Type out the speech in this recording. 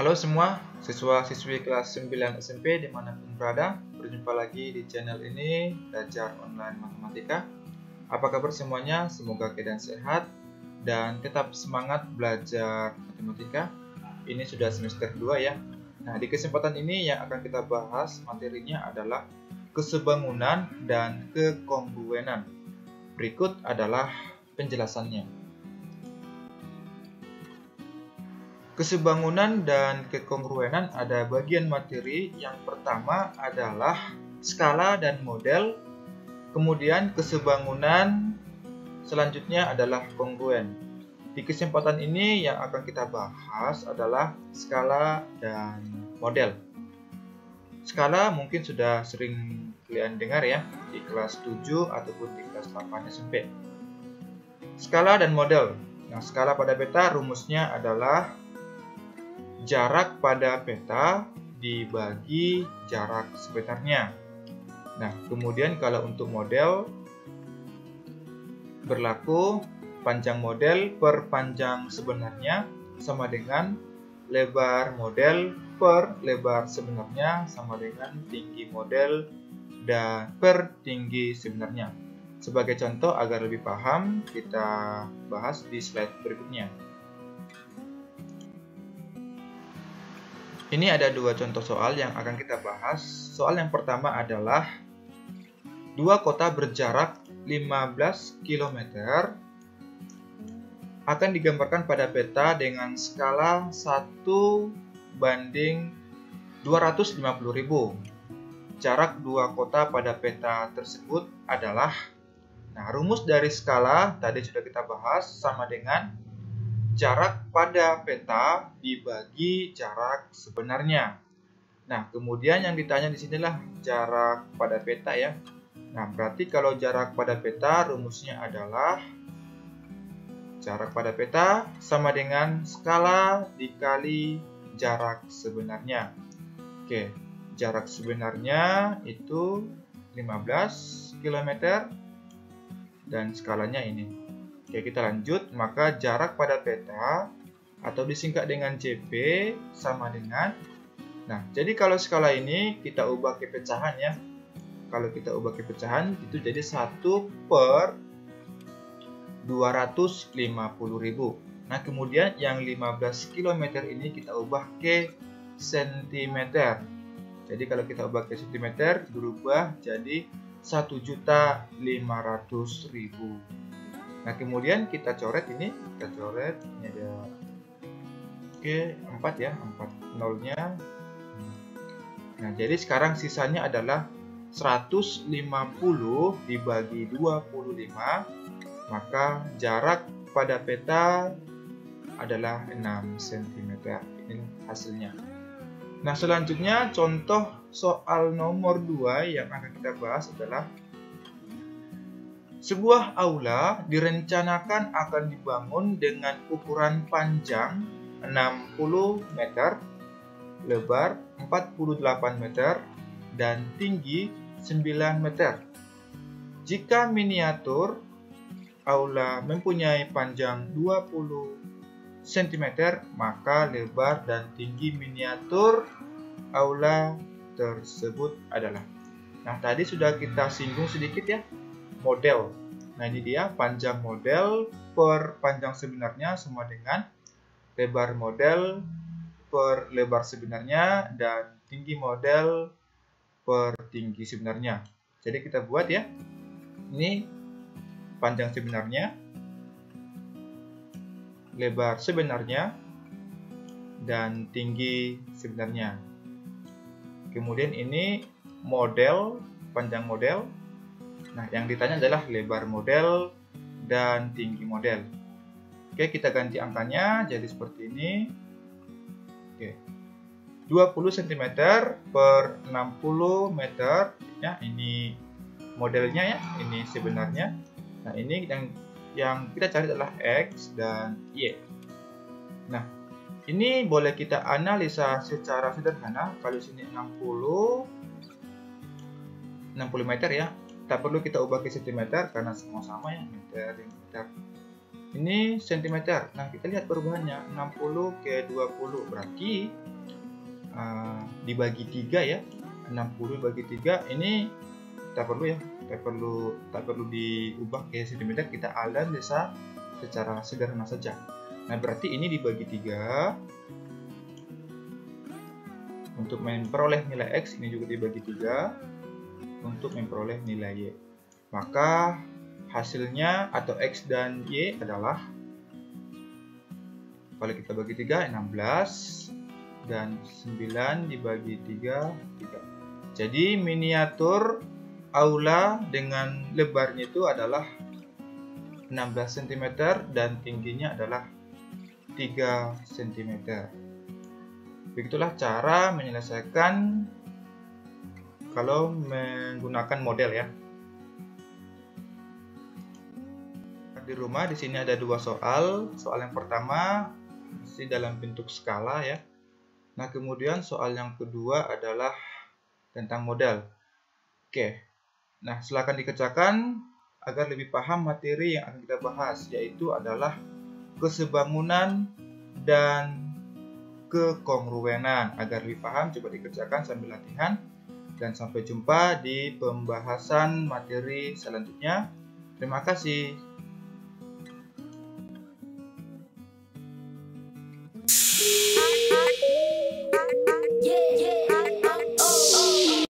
Halo semua, siswa-siswi kelas 9 SMP dimanapun berada. Berjumpa lagi di channel ini, Belajar Online Matematika. Apa kabar semuanya? Semoga keadaan sehat dan tetap semangat belajar matematika. Ini sudah semester 2 ya. Nah, di kesempatan ini yang akan kita bahas materinya adalah kesebangunan dan kekongruenan. Berikut adalah penjelasannya. Kesebangunan dan kekongruenan ada bagian materi. Yang pertama adalah skala dan model. Kemudian kesebangunan, selanjutnya adalah kongruen. Di kesempatan ini yang akan kita bahas adalah skala dan model. Skala mungkin sudah sering kalian dengar ya di kelas 7 ataupun di kelas 8 SMP. Skala dan model. Nah, skala pada peta rumusnya adalah jarak pada peta dibagi jarak sebenarnya. Nah, kemudian kalau untuk model berlaku panjang model per panjang sebenarnya sama dengan lebar model per lebar sebenarnya sama dengan tinggi model dan per tinggi sebenarnya. Sebagai contoh agar lebih paham, kita bahas di slide berikutnya. Ini ada dua contoh soal yang akan kita bahas. Soal yang pertama adalah dua kota berjarak 15 km akan digambarkan pada peta dengan skala 1:250.000. Jarak dua kota pada peta tersebut adalah, nah, rumus dari skala tadi sudah kita bahas sama dengan jarak pada peta dibagi jarak sebenarnya. Nah, kemudian yang ditanya di sinilah jarak pada peta ya. Nah, berarti kalau jarak pada peta rumusnya adalah jarak pada peta sama dengan skala dikali jarak sebenarnya. Oke, jarak sebenarnya itu 15 km dan skalanya ini. Oke, kita lanjut. Maka jarak pada peta atau disingkat dengan JP sama dengan, nah, jadi kalau skala ini kita ubah ke pecahan ya. Kalau kita ubah ke pecahan itu jadi 1/250.000. Nah, kemudian yang 15 km ini kita ubah ke cm. Jadi kalau kita ubah ke cm berubah jadi 1.500.000. Nah, kemudian kita coret ini ada oke 4 ya, 4 nolnya. Nah, jadi sekarang sisanya adalah 150 dibagi 25, maka jarak pada peta adalah 6 cm. Ini hasilnya. Nah, selanjutnya contoh soal nomor 2 yang akan kita bahas adalah sebuah aula direncanakan akan dibangun dengan ukuran panjang 60 meter, lebar 48 meter, dan tinggi 9 meter. Jika miniatur aula mempunyai panjang 20 cm, maka lebar dan tinggi miniatur aula tersebut adalah. Nah, tadi sudah kita singgung sedikit ya. Model. Nah, ini dia panjang model per panjang sebenarnya sama dengan lebar model per lebar sebenarnya dan tinggi model per tinggi sebenarnya. Jadi kita buat ya. Ini panjang sebenarnya, lebar sebenarnya, dan tinggi sebenarnya. Kemudian ini model, panjang model. Nah, yang ditanya adalah lebar model dan tinggi model. Oke, kita ganti angkanya jadi seperti ini. Oke. 20 cm per 60 meter ya, ini modelnya ya, ini sebenarnya. Nah, ini yang kita cari adalah X dan Y. Nah, ini boleh kita analisa secara sederhana. Kalau sini 60 meter ya. Tak perlu kita ubah ke cm karena semua sama ya, meter. Ini cm. Nah, kita lihat perubahannya 60 ke 20 berarti dibagi 3 ya. 60 dibagi 3 ini tak perlu ya. Tak perlu diubah ke cm, kita analisa secara sederhana saja. Nah, berarti ini dibagi 3 untuk memperoleh nilai X, ini juga dibagi 3 untuk memperoleh nilai Y. Maka hasilnya atau X dan Y adalah, kalau kita bagi 3, 16 dan 9 dibagi 3, 3. Jadi miniatur aula dengan lebarnya itu adalah 16 cm dan tingginya adalah 3 cm. Begitulah cara menyelesaikan kalau menggunakan model ya. Di rumah di sini ada 2 soal. Soal yang pertama masih dalam bentuk skala ya. Nah, kemudian soal yang kedua adalah tentang model. Oke. Nah, silakan dikerjakan agar lebih paham materi yang akan kita bahas, yaitu adalah kesebangunan dan kekongruenan. Agar lebih paham, coba dikerjakan sambil latihan. Dan sampai jumpa di pembahasan materi selanjutnya. Terima kasih. Yeah, yeah.